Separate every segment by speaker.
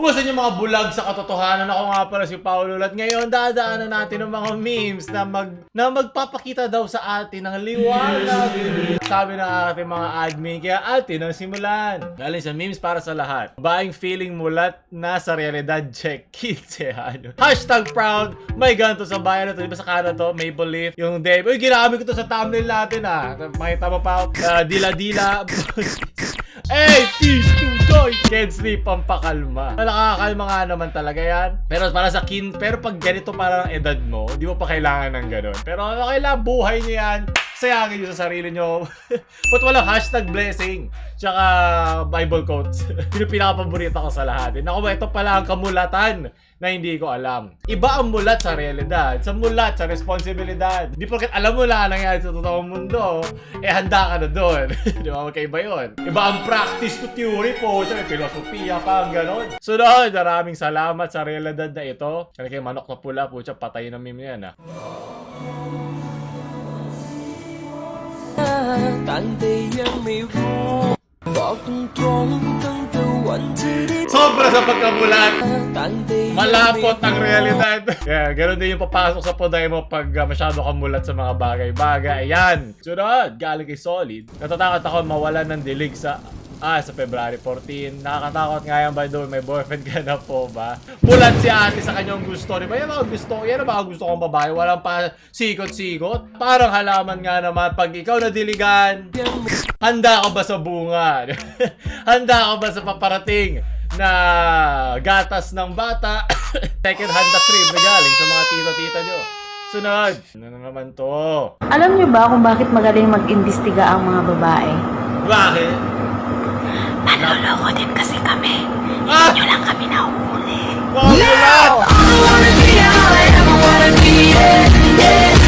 Speaker 1: Kumusta yung mga bulag sa katotohanan? Ako nga pala si Paolo at ngayon dadaanan natin ng mga memes na magpapakita daw sa atin ng liwanag. Sabi ng ating mga admin, kaya atin ang simulan. Galing sa memes para sa lahat. Babaeng feeling mulat na sa realidad check. 15 ano. Hashtag proud. May ganito sa bayan na to. Diba sa Canada to? Maple Leaf. Yung Dave. Uy, ginamit ko to sa thumbnail natin ah. Makita mo pa. Dila-dila. Hey, peace to joy! Can't sleep ang pakalma. Nakakakalma nga naman talaga yan. Pero para sa pero pag ganito para ng edad mo, di mo pa kailangan ng ganun. Pero okay lang, buhay niyo yan. Sayangin nyo sa sarili nyo. But walang hashtag blessing. Tsaka Bible quotes. Yun yung pinakapaborito ko sa lahat. Naku ba, ito pala ang kamulatan na hindi ko alam. Iba ang mulat sa realidad. Sa mulat, sa responsibilidad. Di porket alam mo lang nangyari sa totoong mundo, handa ka na doon. Di ba? Magkaiba yun. Iba ang practice to theory po. Tsaka filosofiya pa, ang ganon. Sunod, maraming salamat sa realidad na ito. Kaya kayo manok na pula po. Tsaka patay na meme yan ah. Sobra sa pagkamulat. Malapot ang realidad. Kaya ganoon din yung papasok sa poday mo pag masyado kang mulat sa mga bagay-bagay. Ayan. Sunod, galing kay Solid. Natatakot ako mawalan ng dilig sa February 14. Nakakatakot nga yan, by the way, may boyfriend ka na po ba? Mulat si ate sa kanyang gusto. Diba? Yan ang mga gusto kong babae. Walang pa sikot-sikot. Parang halaman nga naman, pag ikaw nadiligan, handa ka ba sa bunga? Handa ka ba sa paparating na gatas ng bata? Second hand na crib na galing sa mga tito-tita nyo. Sunod. Ano na naman to?
Speaker 2: Alam niyo ba kung bakit magaling mag-imbestiga ang mga babae?
Speaker 1: Bakit?
Speaker 2: Manloloko din kasi kami. Hindi nyo lang kami nahuhuli.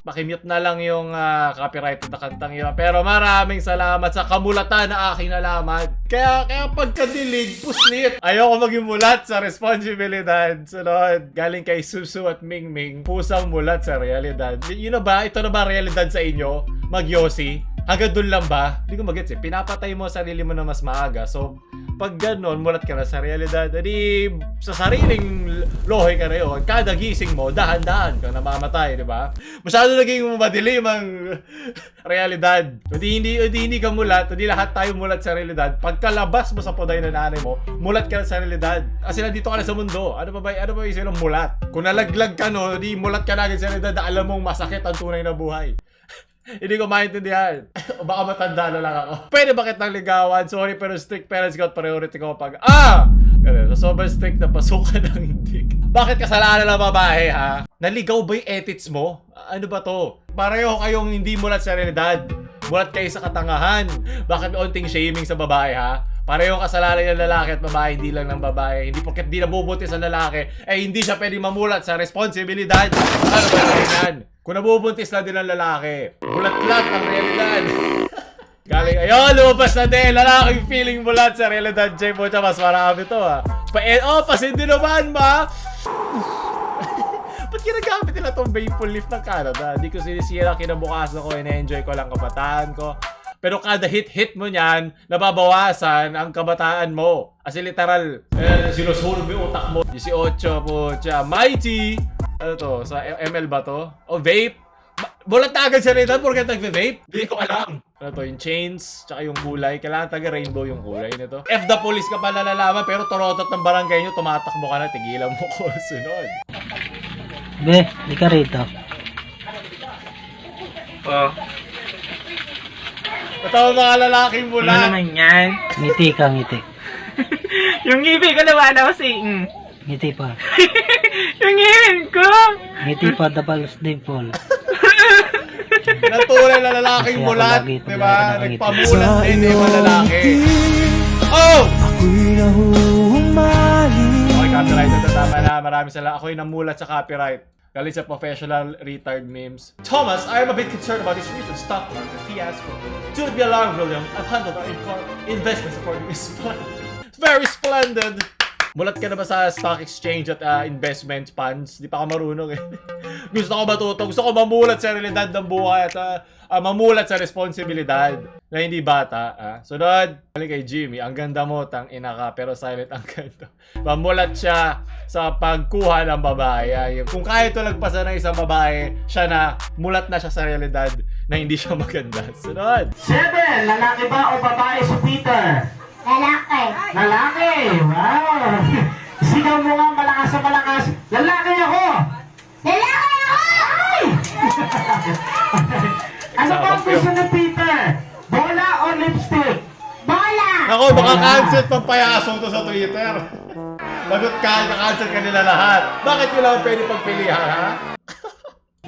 Speaker 1: Pakimute na lang yung copyright na kantang yun. Pero maraming salamat sa kamulatan na aking nalaman. Kaya pagkadilig, puslit. Ayoko maging mulat sa responsibilidad. Sunod, galing kay Susu at Mingming. Pusang mulat sa realidad. Yun na ba? Ito na ba realidad sa inyo? Magyosi? Hanggang dun lang ba? Hindi ko magets eh. Pinapatay mo sarili mo na mas maaga. So, pag ganon, mulat ka na sa realidad. Edi, sa sariling lohe ka na yun. Kada gising mo, dahan-dahan kang namamatay, di ba? Masyado naging madilim ang realidad. Hindi ka mulat. Hindi lahat tayo mulat sa realidad. Pagkalabas mo sa poday na nanay mo, mulat ka na sa realidad. Kasi nandito ka na sa mundo. Ano ba yung sinong mulat? Kung nalaglag ka no, di mulat ka na agad sa realidad na alam mong masakit ang tunay na buhay. Hindi ko maintindihan. O baka matanda na lang ako. Pwede ba kitang ligawan? Sorry pero strict parents got priority ko pag ganun. So sobrang strict na pasukan ng dick. Bakit kasalanan ng babae ha? Naligaw ba yung edits mo? Ano ba to? Pareho kayong hindi mulat sa realidad. Mulat kayo sa katangahan. Bakit onting shaming sa babae ha? Pareho kasalanan ng lalaki at babae, hindi lang ng babae. Hindi porket di nabubuti sa lalaki, hindi siya pwedeng mamulat sa responsibilidad. Ano ba yan? Kung nabubuntis na din ang lalaki, mulat-lat ang realidad. Galing, ayun, lumabas na din. Lalaking feeling mulat sa realidad. Jay mo siya, mas marami to ha. Pasindi naman ba? Ba't ginagamit nila tong maple leaf ng Canada? Hindi ko sinisira kinabukasan ko, ina-enjoy ko lang kabataan ko. Pero kada hit mo niyan, nababawasan ang kabataan mo. As in literal, sinusunod mo yung utak mo. 18 po siya. Mighty! Ano to? Sa ML ba to? O vape? Bulat na agad sa realidad porque nagve-vape? Hindi ko alam. Ano to? Yung chains, tsaka yung kulay. Kailangan taga-rainbow yung kulay nito. F the police ka pa nalalaman pero torotot ng barangay nyo, tumatakbo ka na, tigilan mo ko. Sunod.
Speaker 3: Be, di ka rito.
Speaker 1: Ito ang mga lalaking
Speaker 4: Ano
Speaker 1: mulat.
Speaker 4: naman yan?
Speaker 3: Ngiti ka, ngiti.
Speaker 4: Yung ngipin ko naman ako si...
Speaker 3: Ngiti pa.
Speaker 4: Yung ngipin ko!
Speaker 3: Ngiti pa, dabalos din po.
Speaker 1: Natural na lalaking
Speaker 3: Kasi ako
Speaker 1: mulat.
Speaker 3: lagi,
Speaker 1: Diba?
Speaker 3: lagi
Speaker 1: Nagpamulat din yung mga lalaki. Oh! Okay, copyright. Ito tama na. Maraming salamat. Ako'y namulat sa copyright. Galing sa professional retard memes. Thomas, I am a bit concerned about this recent stock market fiasco. Do not be alarmed, William. I've handled our investments according to this plan. It's very splendid! Mulat ka na ba sa stock exchange at investment funds? Di pa ka marunong eh. Gusto ko matuto. Gusto ko mamulat sa realidad ng buhay at mamulat sa responsibilidad na hindi bata. Sunod, balik kay Jimmy. Ang ganda mo, tang ina ka, pero silent ang ganda. Mamulat siya sa pagkuha ng babae. Kung kaya ito lagpasan ng isang babae, siya na, mulat na siya sa realidad na hindi siya maganda. Sunod.
Speaker 5: 7. Lalaki ba o babae si Peter?
Speaker 2: Lalaki.
Speaker 5: Lalaki! Wow! Sigaw mo nga malakas sa malakas. Lalaki ako!
Speaker 2: Lalaki ako!
Speaker 5: Ano ba ang gusto ni Peter? Bola o lipstick?
Speaker 2: Bola.
Speaker 1: Ako, baka cancel pang payaso to sa Twitter. Lagot ka, na-cancel ka nila lahat. Bakit nyo lang pwede pagpilihan, ha?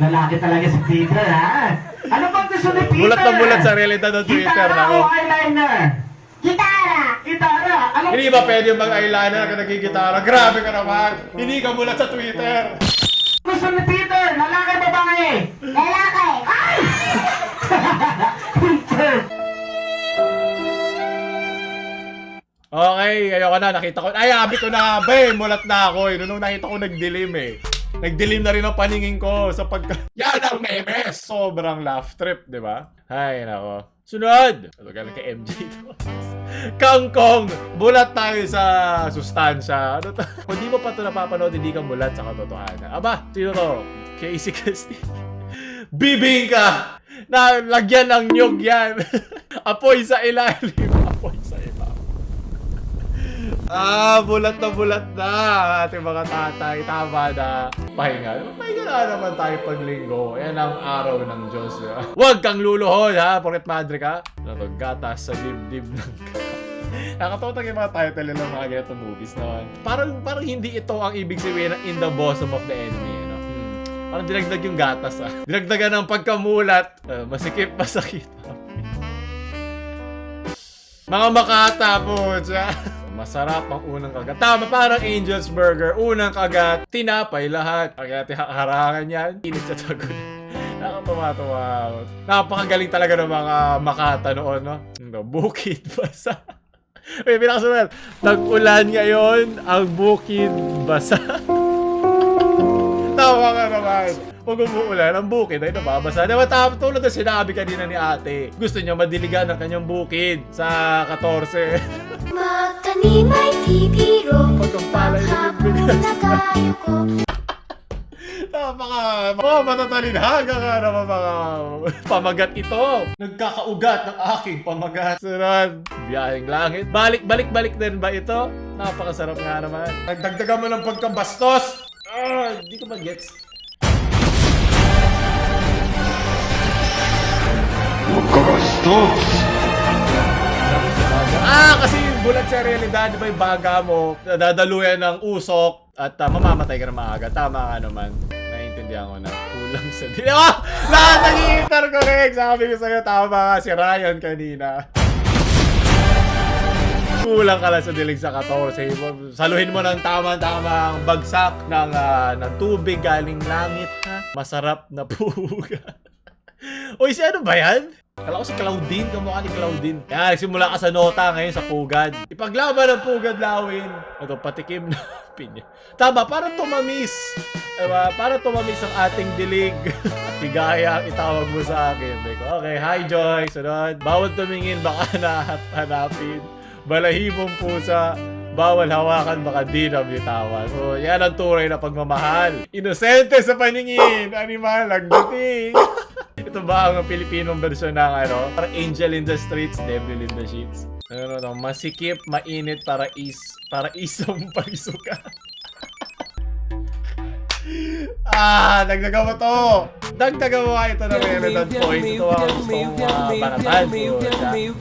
Speaker 5: Lalaki talaga si Peter, ha? Ano ba ang gusto ni Peter?
Speaker 1: Bulat na bulat sa realidad ng Twitter,
Speaker 5: Gitara
Speaker 1: nako.
Speaker 5: o eyeliner?
Speaker 2: Gitara.
Speaker 5: Gitara! Ano
Speaker 1: Hindi ba pwede mag-eyeliner ka nagigitara? Grabe ka naman! Hindi ka mulat sa Twitter!
Speaker 5: gusto ni Peter? Lalaki babae?
Speaker 2: Lalaki.
Speaker 5: Peter!
Speaker 1: Okay, ayoko na. Nakita ko. Ay, abi ko na. Be, mulat na ako eh. Nung nakita ko nagdilim eh. Nagdilim na rin ang paningin ko sa pagka... Yan ang memes! Sobrang laugh trip, di ba? Ay, nako. Sunod! Ito galing kay MJ to. Kangkong! Bulat tayo sa sustansya. Ano to? Kung di mo pa ito napapanood, hindi ka mulat sa katotohanan. Aba, sino to? Casey Castillo. Bibingka! Na lagyan ng nyug yan. Apoy sa ilalim. Apoy sa ilalim. Bulat na ating mga tatay. Tama na. Pahinga. Pahinga na naman tayo pag linggo. Yan ang araw ng Diyos. Huwag kang luluhod, ha? Porket madre ka. Ano, gatas sa dibdib ng nakatotag yung mga title ng mga ganitong movies na parang hindi ito ang ibig sabihin ng in the bosom of the enemy. Ano? Parang dinagdag yung gatas, ha? Dinagdagan ng pagkamulat. Masikip, masakit. Mga makata po siya. Masarap ang unang kagat. Tama, parang Angel's Burger. Unang kagat, tinapay lahat. Kaya harangan yan, init sa tagot. Nakatuwa-tuwa. Napakagaling talaga ng mga makata noon, no? Bukid basa. May pinakasunod. Tag-ulan ngayon, ang bukid basa. Tawa ka naman. Pag umuulan, ang bukid ay nababasa. Diba tulad na sinabi kanina ni ate, gusto niya madiligan ang kanyang bukid sa 14.
Speaker 2: Magtanim ay titiro.
Speaker 1: Pagkampalay na
Speaker 2: Maghapon na kayo ko.
Speaker 1: Matatalinhaga ka naman mga pamagat ito. Nagkakaugat ng aking pamagat. Sunod, biyaheng langit. Balik din ba ito? Napakasarap nga naman. Nagdagdagan mo ng pagkabastos. Hindi ko mag-gets. Kasi bulat sa realidad, di ba yung baga mo, dadaluyan ng usok at mamamatay ka na maaga. Tama ka naman. Naiintindihan ko na. Kulang sa dilig. Lahat nag-i-interconnect! Sabi ko sa'yo, tama ka si Ryan kanina. Kulang ka lang sa dilig sa 14. Saluhin mo ng tama-tamang bagsak ng tubig galing langit, ha? Masarap na puga. Uy, si ano ba yan? Kala ko si Claudine, kamukha ni Claudine. Yan, nagsimula ka sa nota ngayon sa pugad. Ipaglaban ng pugad lawin. Ito, patikim na pinya. Tama, para tumamis. Diba? Para tumamis ang ating dilig. Higaya ang itawag mo sa akin. Okay, hi Joy. Sunod. Bawal tumingin, baka hanapin. Balahibong pusa. Bawal hawakan, baka di na bitawan. So, yan ang tunay na pagmamahal. Inosente sa paningin. Animal, ang dating. Ito ba ang Pilipinong version ng para Angel in the Streets, Devil in the Sheets? Masikip, mainit, para isang paisuka. Dagdagan mo to! Dagdagan mo ito na relevant points. Ito ang gusto mong banatan.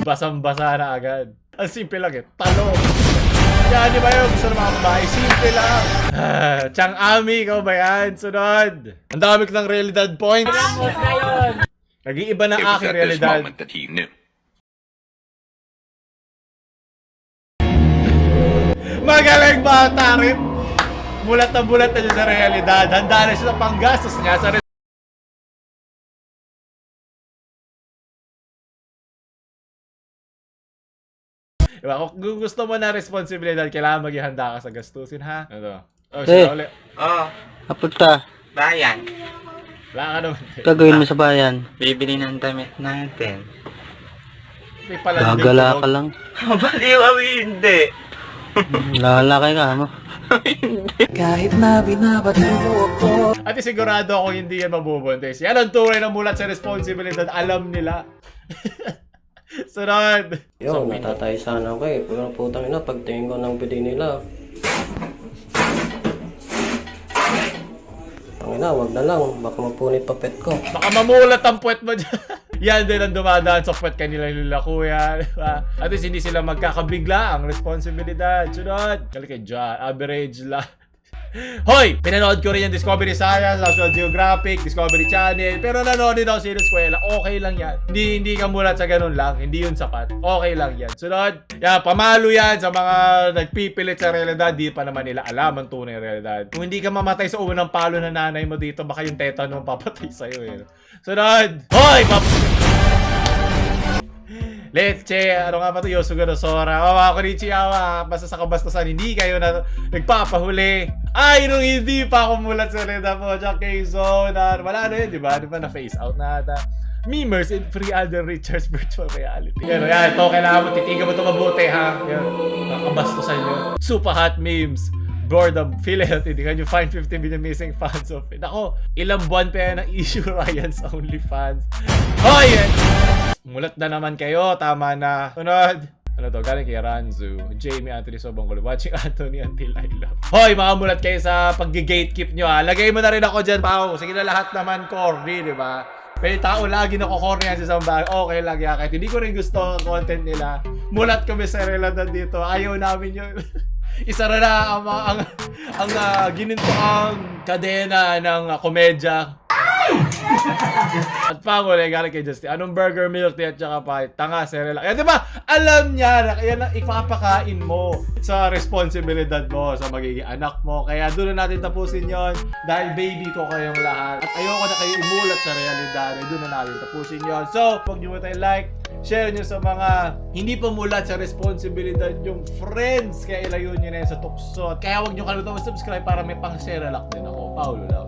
Speaker 1: Basang-basa na agad. Ang simple lang talong. Yan, di ba yung gusto ng mga babae? Simple lang. Chang Ami, ikaw ba yan? Sunod. Ang dami ko ng realidad points. Nag-iiba na aking realidad. Magaling ba, Tarip? Bulat na siya sa realidad. Handa na siya sa panggastos niya sa diba? Kung gusto mo na responsibilidad, kailangan maghihanda ka sa gastusin, ha? Ito. Oh, siya ulit.
Speaker 6: Oo.
Speaker 3: Kapunta.
Speaker 6: Bayan.
Speaker 1: Wala ka naman.
Speaker 3: Gagawin mo sa bayan.
Speaker 6: Bibili ng damit natin.
Speaker 1: May pala
Speaker 3: Gagala ka lang.
Speaker 6: Baliw kami hindi.
Speaker 3: Lalaki ka mo.
Speaker 1: At sigurado ako hindi yan mabubuntis. Yan ang tunay na mulat sa responsibilidad. Alam nila. Sunod.
Speaker 7: Yo, natatay sana ako eh. Pero putang ina, pagtingin ko ng pili nila. Tangina, wag na lang. Baka mapunit pa pet ko.
Speaker 1: Baka mamulat ang puwet mo dyan. Yan din ang dumadaan sa puwet kanila nila kuya. Diba? At least hindi sila magkakabigla ang responsibilidad. Sunod. Kali kay John. Average lang. Hoy! Pinanood ko rin yung Discovery Science, National Geographic, Discovery Channel. Pero nanood din ako sa eskwela. Okay lang yan. Hindi ka mulat sa ganun lang. Hindi yun sapat. Okay lang yan. Sunod. Yan, pamalo yan sa mga nagpipilit sa realidad. Di pa naman nila alam ang tunay na realidad. Kung hindi ka mamatay sa unang palo ng nanay mo dito, baka yung tetano papatay sa'yo eh. Sunod. Hoy! Leche, ano nga ba ito? Yosuga no Sora. Mga Konnichiwa, basta sa kabastasan, hindi kayo na nagpapahuli. Ay, nung hindi pa ako mulat sa Reda po, Jack K-Zone. Wala na yun, di ba? Di ba na-face out na ata? Memers in free Alden Richards virtual reality. Yan, ito, kailangan mo, titigan mo ito mabuti, ha? Yan, nakabastusan nyo. Super hot memes. Boredom, feel it, hindi can you find 50 million missing fans of it? Ako, ilang buwan pa yan ang issue Ryan's OnlyFans. Hoy! Mulat na naman kayo, tama na. Sunod. Ano to? Galing kay Ranzu. Jamie Anthony Sobongolo. Watching Anthony until I love. Hoy, mga mulat kayo sa pag-gatekeep nyo ha. Lagay mo na rin ako dyan, Pao. Sige na lahat naman corny, di ba? May tao lagi nako-corny yan sa isang bagay. Okay lang yan. Kahit hindi ko rin gusto ang content nila. Mulat kami sa realidad dito. Ayaw namin yun. Isa na ang gininto ang kadena ng komedya. At panguli, galing kay Justin. Anong burger, milk tea at saka pie? Tanga, cereal. Kaya diba, alam niya na yan ang ipapakain mo sa responsibilidad mo sa magiging anak mo. Kaya doon na natin tapusin yon dahil baby ko kayong lahat. At ayoko na kayo imulat sa realidad. Doon na natin tapusin yon. So, huwag niyo tayo like, share nyo sa mga hindi pa mulat sa responsibilidad yung friends. Kaya ilayo nyo na yan sa tukso. Kaya huwag nyo kalimutan mag-subscribe para may pang-share din ako. Paulo lang.